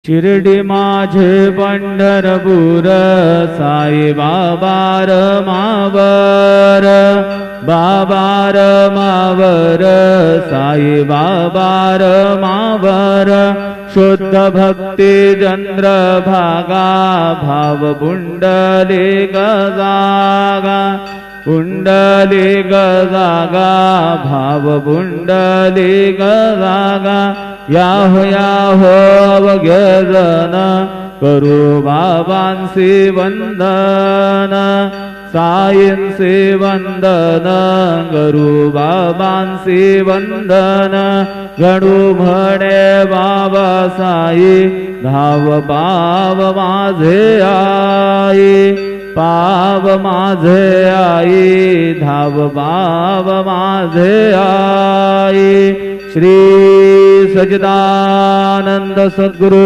शिर्डी माझे पंढरपूर साई बाबा मावर बाबा मावर साई बाबा मावर शुद्ध भक्ती चंद्र भागा भाव पुंडली गजागा पुंडली गजागा भाव पुंडली गजागा याहो अवघ्यजन करू बाबांसी वंदन साईंसी वंदन करू बाबांसी वंदन गणू म्हणे बाबा साई धाव पाव माझे आई पाव माझे आई धाव पाव माझे आई श्री सच्चिदानंद सद्गुरु